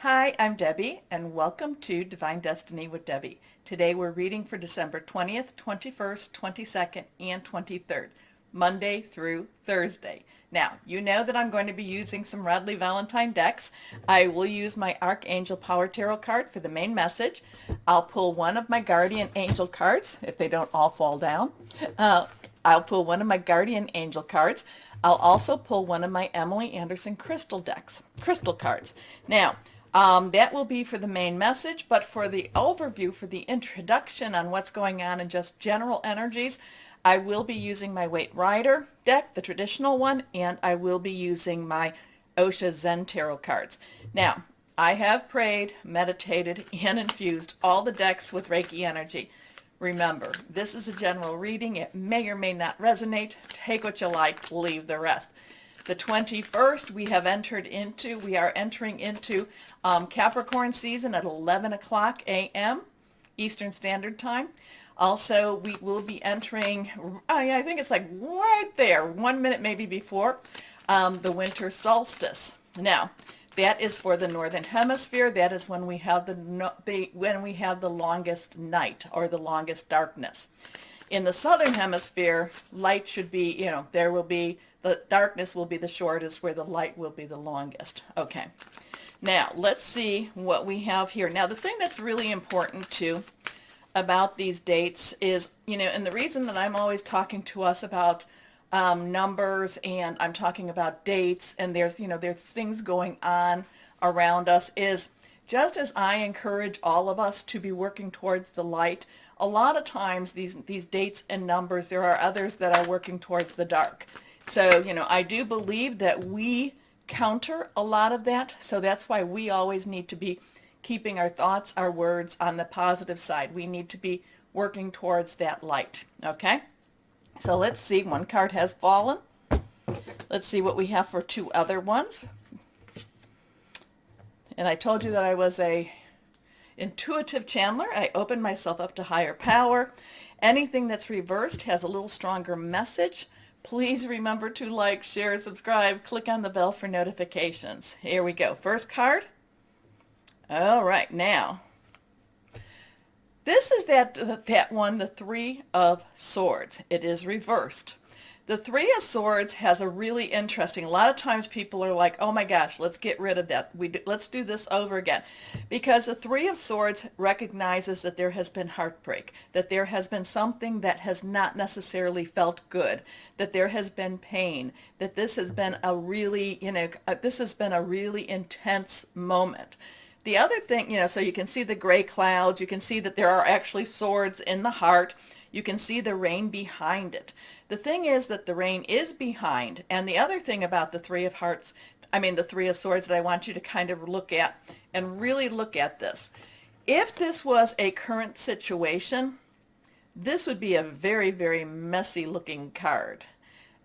Hi, I'm Debbie, and welcome to Divine Destiny with Debbie. Today we're reading for December 20th, 21st, 22nd, and 23rd, Monday through Thursday. Now, you know that I'm going to be using some Radley Valentine decks. I will use my Archangel Power Tarot card for the main message. I'll pull one of my Guardian Angel cards, if they don't all fall down. I'll pull one of my Guardian Angel cards. I'll also pull one of my Emily Anderson crystal cards. Now, that will be for the main message, but for the overview, for the introduction on what's going on and just general energies, I will be using my Waite Rider deck, the traditional one, and I will be using my Osha Zen Tarot cards. Now, I have prayed, meditated, and infused all the decks with Reiki energy. Remember, this is a general reading. It may or may not resonate. Take what you like, leave the rest. The 21st, we are entering into Capricorn season at 11 o'clock a.m. Eastern Standard Time. Also, we will be entering, I think it's like right there, 1 minute maybe before, the winter solstice. Now, that is for the Northern Hemisphere. That is when we have the longest night or the longest darkness. In the Southern Hemisphere, light should be, the darkness will be the shortest, where the light will be the longest. Okay. Now, let's see what we have here. Now, the thing that's really important too about these dates is, and the reason that I'm always talking to us about numbers, and I'm talking about dates, and there's things going on around us, is just as I encourage all of us to be working towards the light, a lot of times these dates and numbers, there are others that are working towards the dark. So, I do believe that we counter a lot of that. So that's why we always need to be keeping our thoughts, our words on the positive side. We need to be working towards that light. Okay? So let's see. One card has fallen. Let's see what we have for two other ones. And I told you that I was a intuitive channeler. I opened myself up to higher power. Anything that's reversed has a little stronger message. Please remember to like, share, subscribe, click on the bell for notifications. Here we go. First card. All right, now, this is that one, the Three of Swords. It is reversed. The Three of Swords has a really interesting, a lot of times people are like, oh my gosh, let's get rid of that. Let's do this over again. Because the Three of Swords recognizes that there has been heartbreak, that there has been something that has not necessarily felt good, that there has been pain, that this has been a really, this has been a really intense moment. The other thing, so you can see the gray clouds, you can see that there are actually swords in the heart, you can see the rain behind it. The thing is that the rain is behind, and the other thing about the Three of Swords that I want you to kind of look at and really look at this. If this was a current situation, this would be a very, very messy looking card.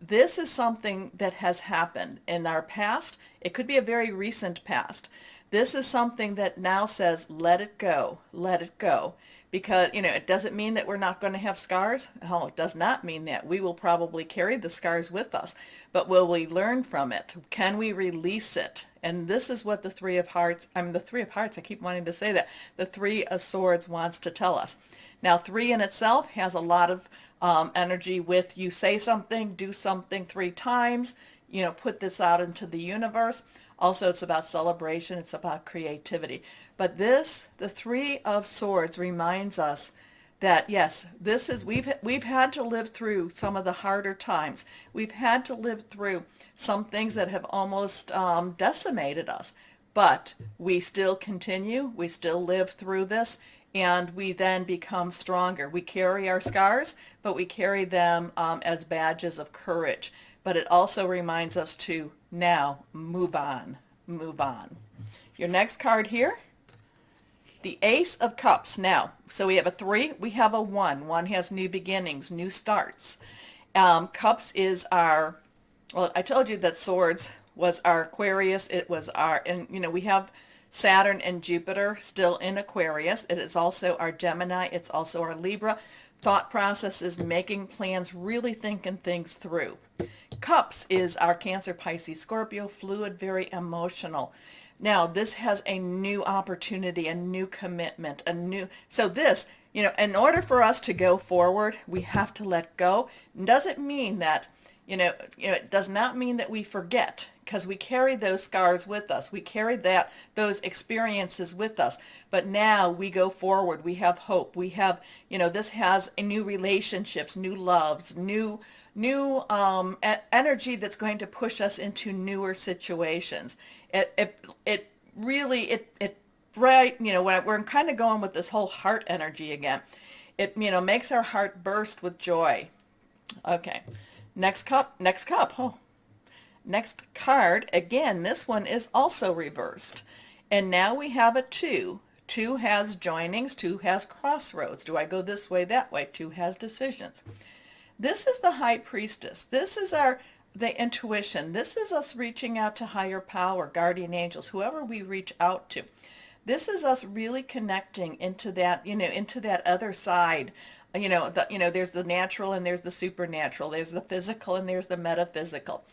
This is something that has happened in our past. It could be a very recent past. This is something that now says, let it go, let it go. Because, it doesn't mean that we're not going to have scars. Oh, it does not mean that. We will probably carry the scars with us. But will we learn from it? Can we release it? And this is what the Three of Hearts, I keep wanting to say that. The Three of Swords wants to tell us. Now, three in itself has a lot of energy with you say something, do something 3 times, put this out into the universe. Also, it's about celebration. It's about creativity. But this, the Three of Swords, reminds us that, yes, this is, we've had to live through some of the harder times. We've had to live through some things that have almost decimated us. But we still continue. We still live through this. And we then become stronger. We carry our scars, but we carry them as badges of courage. But it also reminds us to now move on, move on. Your next card here, the Ace of Cups. Now, so we have a 3, we have a 1. 1 has new beginnings, new starts. Cups is our, well, I told you that Swords was our Aquarius. It was our, and we have Saturn and Jupiter still in Aquarius. It is also our Gemini. It's also our Libra. Thought process is making plans, really thinking things through. Cups is our Cancer, Pisces, Scorpio, fluid, very emotional. Now this has a new opportunity, a new commitment, so this, in order for us to go forward, we have to let go. Doesn't mean that, it does not mean that we forget, because we carry those scars with us. We carry those experiences with us. But now we go forward. We have hope. We have, this has a new relationships, new loves, new energy that's going to push us into newer situations. It really, right, when we're kind of going with this whole heart energy again, it, makes our heart burst with joy. Okay, next cup. Oh, next card, again, this one is also reversed. And now we have a 2. 2 has joinings, 2 has crossroads. Do I go this way, that way? 2 has decisions. This is the High Priestess. This is the intuition. This is us reaching out to higher power, guardian angels, whoever we reach out to. This is us really connecting into that, into that other side. There's the natural and there's the supernatural. There's the physical and there's the metaphysical.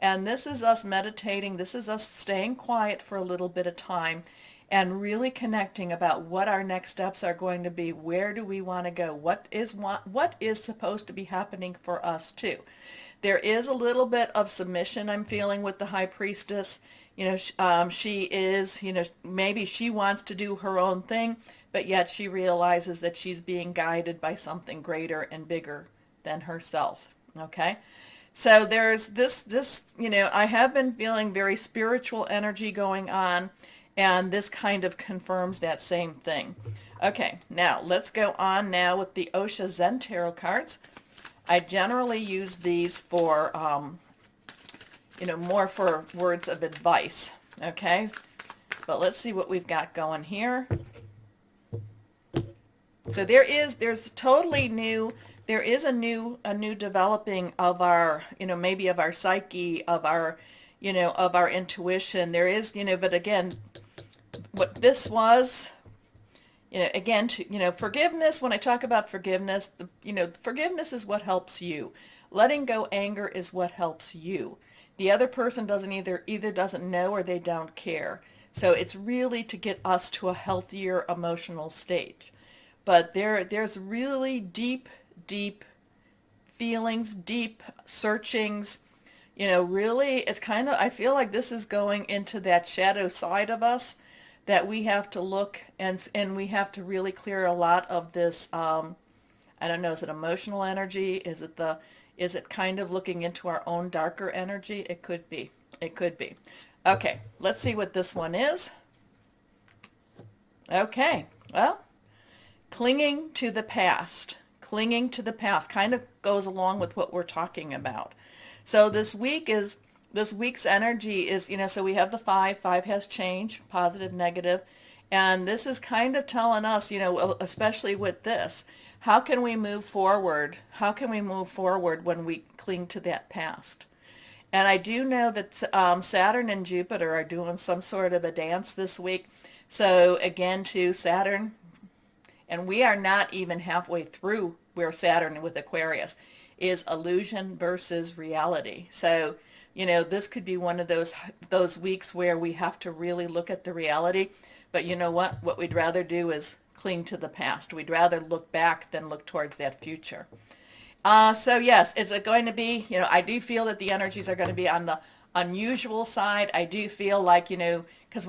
And this is us meditating. This is us staying quiet for a little bit of time and really connecting about what our next steps are going to be. Where do we want to go? What is supposed to be happening for us too? There is a little bit of submission I'm feeling with the High Priestess. She is, maybe she wants to do her own thing, but yet she realizes that she's being guided by something greater and bigger than herself. Okay? So there's this, I have been feeling very spiritual energy going on, and this kind of confirms that same thing. Okay, now let's go on now with the Osha Zen Tarot cards. I generally use these for, more for words of advice, okay? But let's see what we've got going here. So there's totally new, there is a new developing of our, maybe of our psyche, of our, of our intuition. There is, but again, what this was, again, forgiveness, when I talk about forgiveness, forgiveness is what helps you. Letting go anger is what helps you. The other person doesn't either doesn't know or they don't care. So it's really to get us to a healthier emotional state. But there's really deep feelings, deep searchings. Really, it's kind of, I feel like this is going into that shadow side of us that we have to look and we have to really clear a lot of this, I don't know, is it emotional energy? Is it kind of looking into our own darker energy? It could be. It could be. Okay, let's see what this one is. Okay, well, clinging to the past. Clinging to the past kind of goes along with what we're talking about. So this week's energy is, so we have the 5. 5 has change, positive, negative. And this is kind of telling us, especially with this, how can we move forward? How can we move forward when we cling to that past? And I do know that Saturn and Jupiter are doing some sort of a dance this week. So again, to Saturn, and we are not even halfway through where Saturn with Aquarius is illusion versus reality. So, this could be one of those weeks where we have to really look at the reality. But you know what? What we'd rather do is cling to the past. We'd rather look back than look towards that future. So yes, is it going to be, I do feel that the energies are going to be on the unusual side. I do feel like, because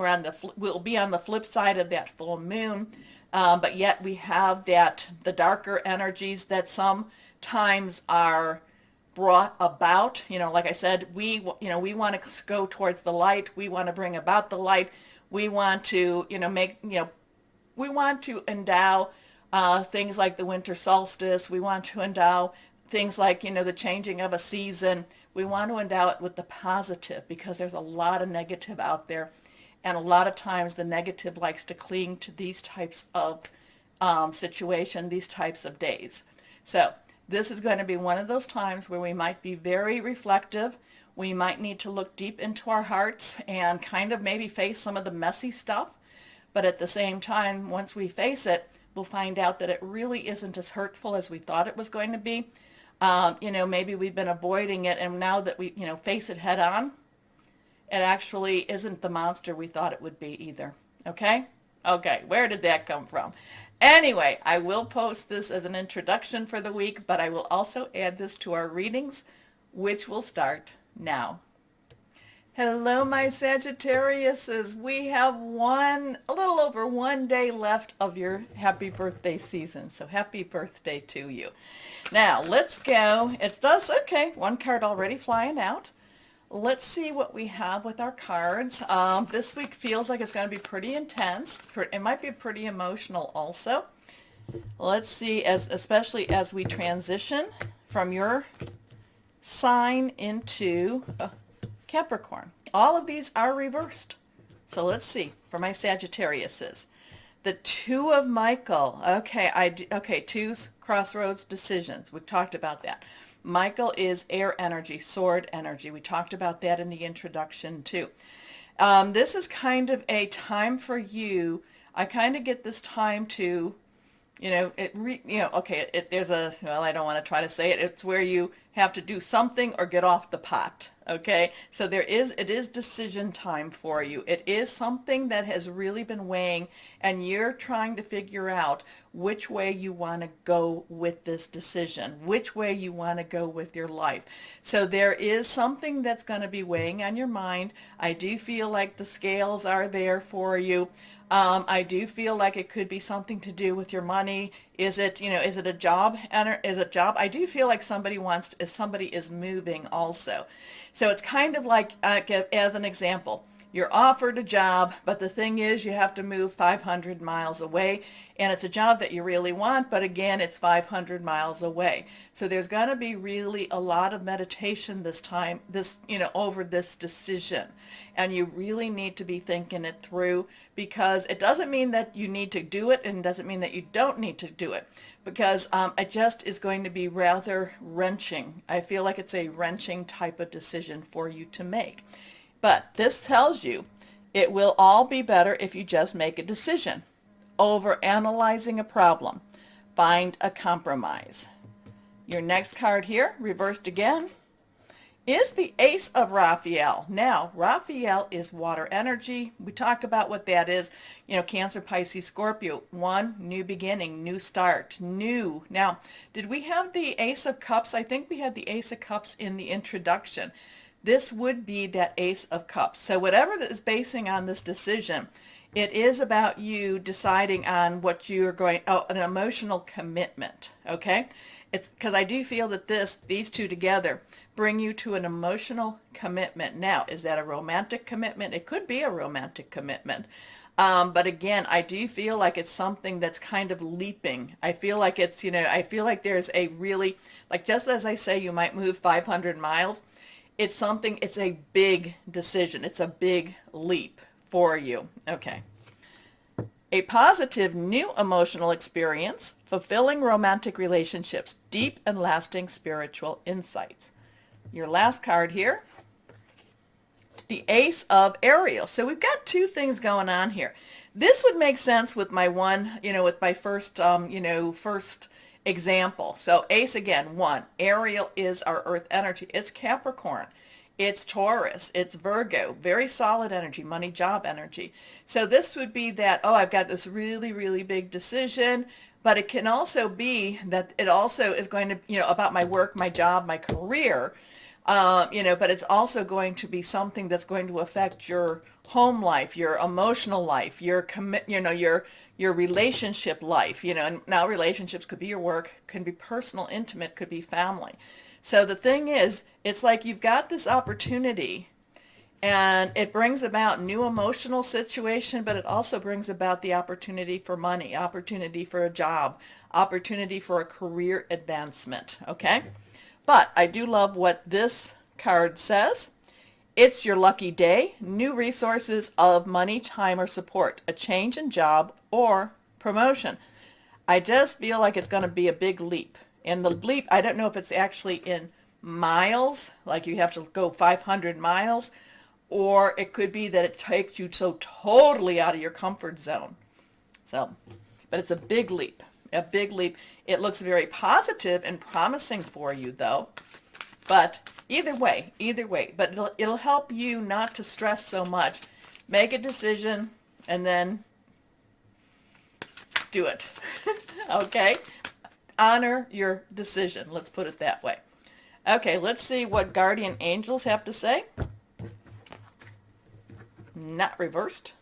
we'll be on the flip side of that full moon. But yet we have the darker energies that sometimes are brought about. Like I said, we want to go towards the light. We want to bring about the light. We want to, we want to endow things like the winter solstice. We want to endow things like, the changing of a season. We want to endow it with the positive, because there's a lot of negative out there. And a lot of times the negative likes to cling to these types of situation, these types of days. So this is going to be one of those times where we might be very reflective. We might need to look deep into our hearts and kind of maybe face some of the messy stuff. But at the same time, once we face it, we'll find out that it really isn't as hurtful as we thought it was going to be. Maybe we've been avoiding it, and now that we, face it head on, it actually isn't the monster we thought it would be either. Okay? Okay, where did that come from? Anyway, I will post this as an introduction for the week, but I will also add this to our readings, which will start now. Hello, my Sagittariuses. We have a little over 1 day left of your happy birthday season. So happy birthday to you. Now, let's go. Okay, one card already flying out. Let's see what we have with our cards. This week feels like it's going to be pretty intense. It might be pretty emotional also. Let's see, especially as we transition from your sign into Capricorn. All of these are reversed. So let's see for my Sagittariuses. The Two of Michael. Okay, two's crossroads decisions. We talked about that. Michael is air energy, sword energy. We talked about that in the introduction too. This is kind of a time for you. I kind of get this time to, well, I don't want to try to say it. It's where you have to do something or get off the pot. Okay, so it is decision time for you. It is something that has really been weighing, and you're trying to figure out which way you want to go with this decision, which way you want to go with your life. So there is something that's going to be weighing on your mind. I do feel like the scales are there for you. I do feel like it could be something to do with your money. Is it a job? I do feel like somebody is moving also. So it's kind of like, as an example, you're offered a job, but the thing is you have to move 500 miles away, and it's a job that you really want, but again, it's 500 miles away. So there's going to be really a lot of meditation this time, over this decision. And you really need to be thinking it through, because it doesn't mean that you need to do it, and it doesn't mean that you don't need to do it, because it just is going to be rather wrenching. I feel like it's a wrenching type of decision for you to make. But this tells you it will all be better if you just make a decision. Over analyzing a problem, find a compromise. Your next card here, reversed again, is the Ace of Raphael. Now, Raphael is water energy. We talk about what that is. Cancer, Pisces, Scorpio. One, new beginning, new start, new. Now, did we have the Ace of Cups? I think we had the Ace of Cups in the introduction. This would be that Ace of Cups. So whatever that is basing on this decision, it is about you deciding on what you're an emotional commitment, okay? It's because I do feel that these two together bring you to an emotional commitment. Now, is that a romantic commitment? It could be a romantic commitment. But again, I do feel like it's something that's kind of leaping. I feel like I feel like there's a really, like just as I say, you might move 500 miles. It's a big decision. It's a big leap for you. Okay. A positive new emotional experience, fulfilling romantic relationships, deep and lasting spiritual insights. Your last card here, the Ace of Ariel. So we've got two things going on here. This would make sense with my with my first, first example. So Ace again, one. Ariel is our earth energy. It's Capricorn. It's Taurus. It's Virgo. Very solid energy, money, job energy. So this would be that, I've got this really, really big decision, but it can also be that it also is going to, about my work, my job, my career, but it's also going to be something that's going to affect your home life, your emotional life, your your relationship life, and now relationships could be your work, can be personal, intimate, could be family. So the thing is, it's like you've got this opportunity, and it brings about new emotional situation, but it also brings about the opportunity for money, opportunity for a job, opportunity for a career advancement, okay? But I do love what this card says. It's your lucky day, new resources of money, time, or support, a change in job or promotion. I just feel like it's going to be a big leap. And the leap, I don't know if it's actually in miles, like you have to go 500 miles, or it could be that it takes you so totally out of your comfort zone. So, but it's a big leap, a big leap. It looks very positive and promising for you, though. But either way, but it'll help you not to stress so much. Make a decision and then do it. Okay? Honor your decision. Let's put it that way. Okay, let's see what guardian angels have to say. Not reversed.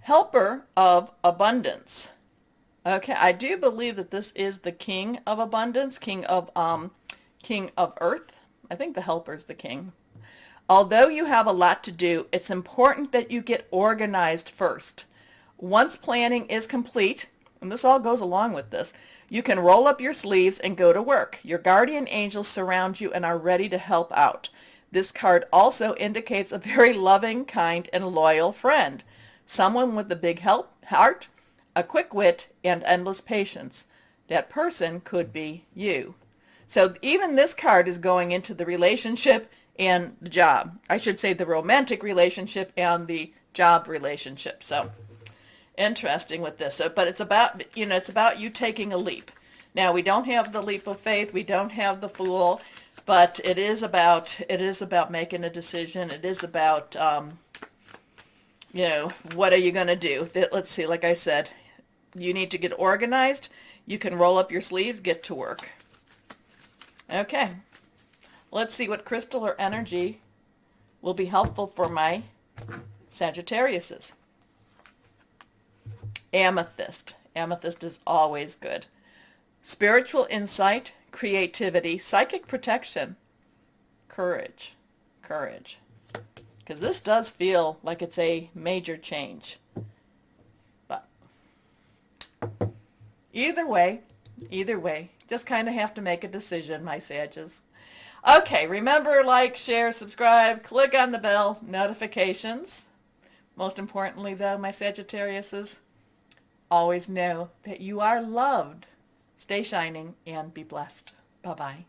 Helper of abundance. Okay, I do believe that this is the king of abundance, king of earth. I think the helper is the king. Although you have a lot to do, it's important that you get organized first. Once planning is complete, and this all goes along with this, you can roll up your sleeves and go to work. Your guardian angels surround you and are ready to help out. This card also indicates a very loving, kind, and loyal friend. Someone with a big heart, a quick wit, and endless patience. That person could be you. So even this card is going into the relationship and the job. I should say the romantic relationship and the job relationship. So interesting with this. So, but it's about, it's about you taking a leap. Now, we don't have the leap of faith. We don't have the fool. But it is about making a decision. It is about, what are you going to do? Let's see, like I said, you need to get organized. You can roll up your sleeves, get to work. Okay. Let's see what crystal or energy will be helpful for my Sagittariuses. Amethyst. Amethyst is always good. Spiritual insight, creativity, psychic protection, courage. Courage. Because this does feel like it's a major change. But either way, just kind of have to make a decision, my Sages. Okay, remember, like, share, subscribe, click on the bell, notifications. Most importantly, though, my Sagittariuses, always know that you are loved. Stay shining and be blessed. Bye-bye.